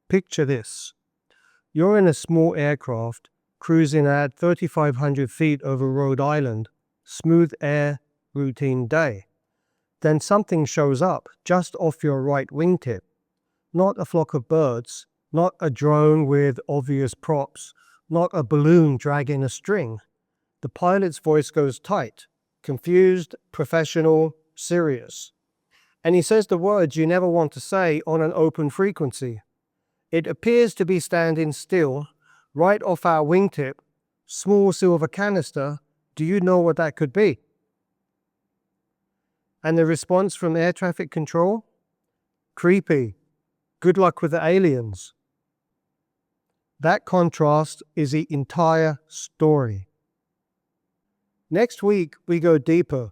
Picture this. You're in a small aircraft, cruising at 3,500 feet over Rhode Island, smooth air, routine day. Then something shows up just off your right wingtip. Not a flock of birds, not a drone with obvious props, not a balloon dragging a string. The pilot's voice goes tight, confused, professional, serious. And he says the words you never want to say on an open frequency. It appears to be standing still, right off our wingtip, small silver canister. Do you know what that could be? And the response from air traffic control? Creepy. Good luck with the aliens. That contrast is the entire story. Next week, we go deeper,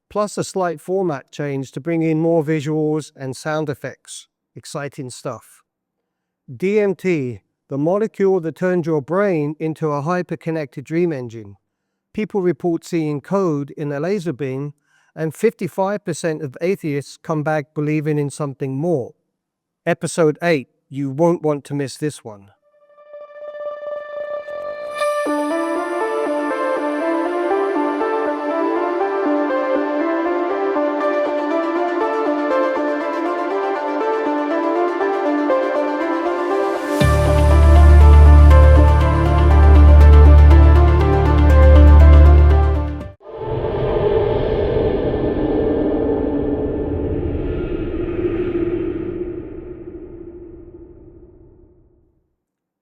plus a slight format change to bring in more visuals and sound effects. Exciting stuff. DMT, the molecule that turns your brain into a hyper-connected dream engine. People report seeing code in a laser beam, and 55% of atheists come back believing in something more. Episode 8, you won't want to miss this one.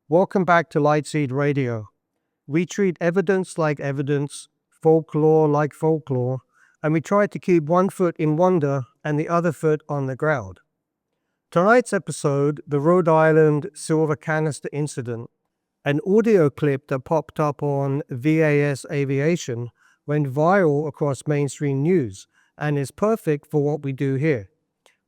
Welcome back to Lightseed Radio. We treat evidence like evidence, folklore like folklore, and we try to keep one foot in wonder and the other foot on the ground. Tonight's episode, the Rhode Island silver canister incident, an audio clip that popped up on VAS Aviation, went viral across mainstream news and is perfect for what we do here.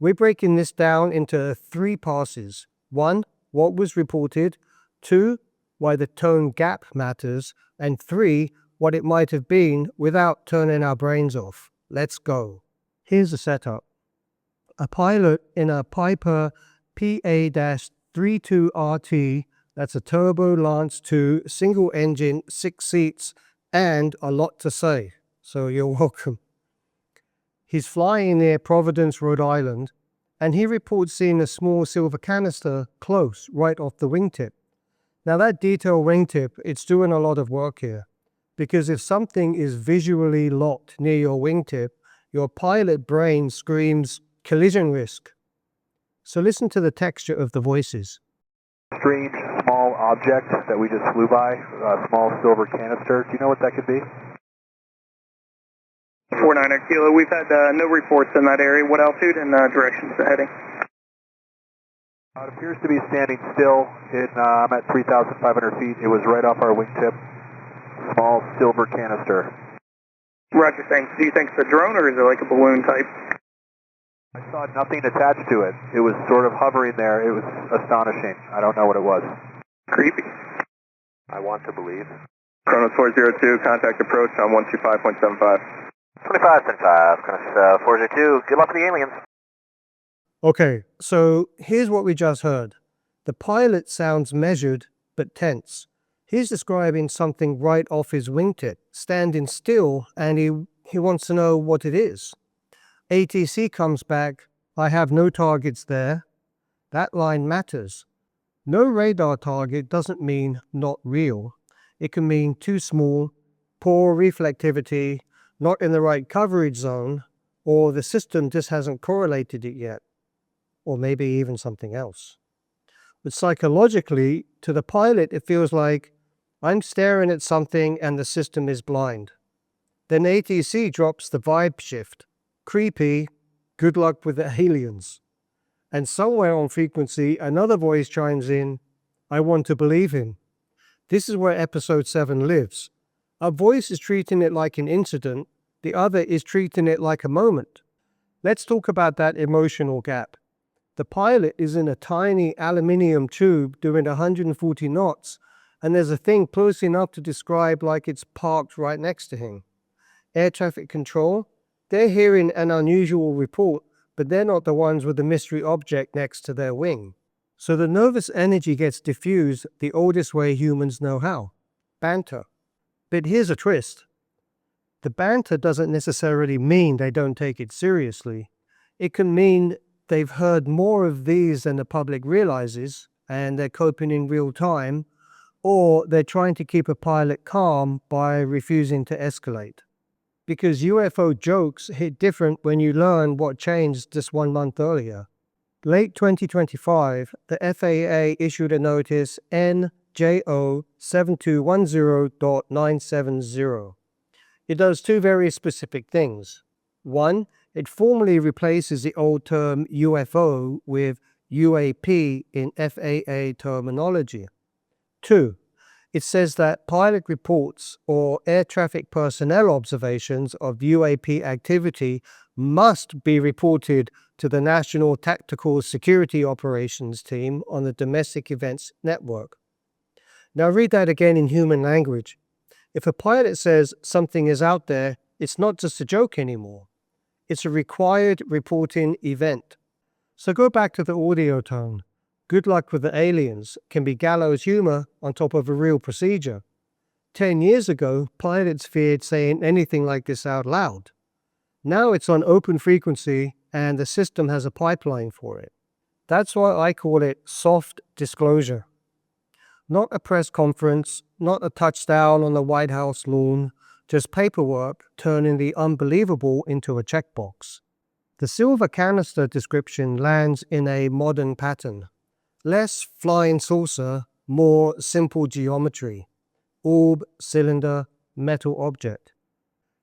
We're breaking this down into 3 passes. 1, what was reported. 2, why the tone gap matters, and 3, what it might have been without turning our brains off. Let's go. Here's the setup. A pilot in a Piper PA-32RT, that's a Turbo Lance 2, single engine, 6 seats, and a lot to say, so you're welcome. He's flying near Providence, Rhode Island, and he reports seeing a small silver canister close, right off the wingtip. Now that detail wingtip, it's doing a lot of work here, because if something is visually locked near your wingtip, your pilot brain screams collision risk. So listen to the texture of the voices. Strange small object that we just flew by, a small silver canister. Do you know what that could be? 49er Kilo, we've had no reports in that area. What altitude and direction is it heading? It appears to be standing still. I'm at 3,500 feet. It was right off our wingtip. Small silver canister. Roger, thanks. Do you think it's a drone or is it like a balloon type? I saw nothing attached to it. It was sort of hovering there. It was astonishing. I don't know what it was. Creepy. I want to believe. Chronos 402, contact approach on 125.75. 25.75, Chronos 402. Good luck with the aliens. Okay, so here's what we just heard. The pilot sounds measured but tense. He's describing something right off his wingtip, standing still, and he wants to know what it is. ATC comes back, I have no targets there. That line matters. No radar target doesn't mean not real. It can mean too small, poor reflectivity, not in the right coverage zone, or the system just hasn't correlated it yet. Or maybe even something else. But psychologically, to the pilot, it feels like I'm staring at something and the system is blind. Then ATC drops the vibe shift. Creepy, good luck with the aliens. And somewhere on frequency, another voice chimes in, I want to believe him. This is where episode 7 lives. A voice is treating it like an incident, the other is treating it like a moment. Let's talk about that emotional gap. The pilot is in a tiny aluminium tube doing 140 knots, and there's a thing close enough to describe like it's parked right next to him. Air traffic control, they're hearing an unusual report, but they're not the ones with the mystery object next to their wing. So the nervous energy gets diffused the oldest way humans know how, banter. But here's a twist. The banter doesn't necessarily mean they don't take it seriously. It can mean they've heard more of these than the public realizes, and they're coping in real time, or they're trying to keep a pilot calm by refusing to escalate. Because UFO jokes hit different when you learn what changed just 1 month earlier. Late 2025, the FAA issued a notice NJO 7210.970. It does two very specific things. One, it formally replaces the old term UFO with UAP in FAA terminology. Two, it says that pilot reports or air traffic personnel observations of UAP activity must be reported to the National Tactical Security Operations Team on the Domestic Events Network. Now read that again in human language. If a pilot says something is out there, it's not just a joke anymore. It's a required reporting event. So go back to the audio tone. Good luck with the aliens can be gallows humor on top of a real procedure. 10 years ago, pilots feared saying anything like this out loud. Now it's on open frequency and the system has a pipeline for it. That's why I call it soft disclosure. Not a press conference, not a touchdown on the White House lawn, just paperwork turning the unbelievable into a checkbox. The silver canister description lands in a modern pattern. Less flying saucer, more simple geometry. Orb, cylinder, metal object.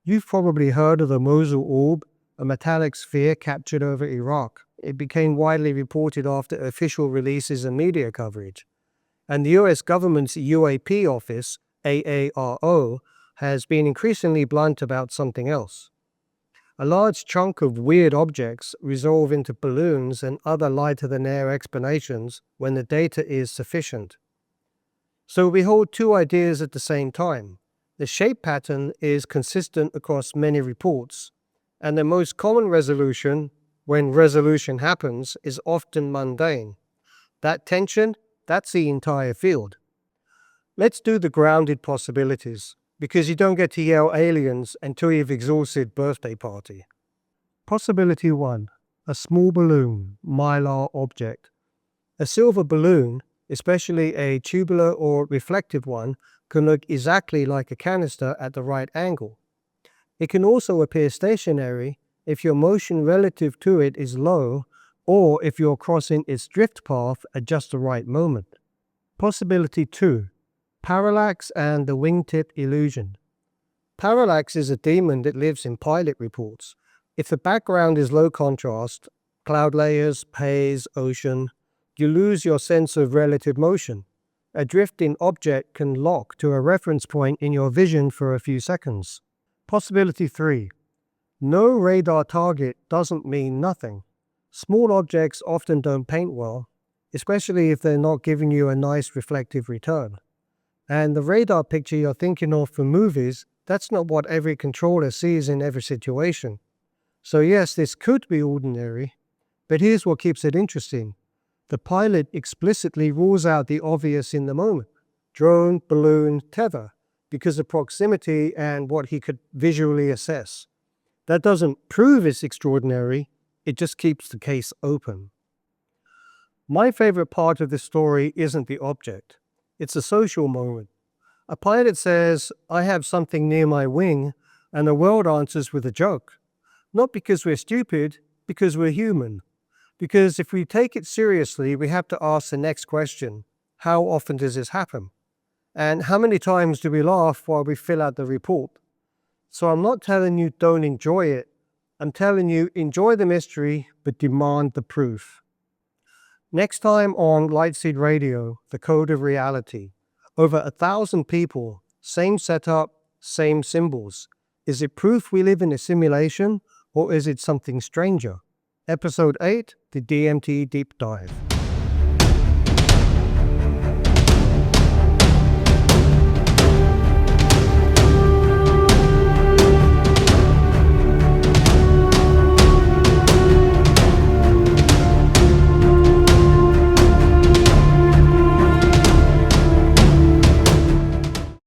You've probably heard of the Mosul orb, a metallic sphere captured over Iraq. It became widely reported after official releases and media coverage. And the US government's UAP office, AARO, has been increasingly blunt about something else. A large chunk of weird objects resolve into balloons and other lighter-than-air explanations when the data is sufficient. So we hold two ideas at the same time. The shape pattern is consistent across many reports, and the most common resolution, when resolution happens, is often mundane. That tension, that's the entire field. Let's do the grounded possibilities, because you don't get to yell aliens until you've exhausted birthday party. Possibility 1. A small balloon, mylar object. A silver balloon, especially a tubular or reflective one, can look exactly like a canister at the right angle. It can also appear stationary if your motion relative to it is low, or if you're crossing its drift path at just the right moment. Possibility 2. Parallax and the wingtip illusion. Parallax is a demon that lives in pilot reports. If the background is low contrast, cloud layers, haze, ocean, you lose your sense of relative motion. A drifting object can lock to a reference point in your vision for a few seconds. Possibility 3. No radar target doesn't mean nothing. Small objects often don't paint well, especially if they're not giving you a nice reflective return. And the radar picture you're thinking of for movies, that's not what every controller sees in every situation. So yes, this could be ordinary, but here's what keeps it interesting. The pilot explicitly rules out the obvious in the moment. Drone, balloon, tether, because of proximity and what he could visually assess. That doesn't prove it's extraordinary, it just keeps the case open. My favorite part of this story isn't the object. It's a social moment. A pilot says, "I have something near my wing," and the world answers with a joke. Not because we're stupid, because we're human. Because if we take it seriously, we have to ask the next question. How often does this happen? And how many times do we laugh while we fill out the report? So I'm not telling you don't enjoy it. I'm telling you enjoy the mystery, but demand the proof. Next time on Lightseed Radio, The Code of Reality. Over 1,000 people, same setup, same symbols. Is it proof we live in a simulation, or is it something stranger? Episode 8, The DMT Deep Dive.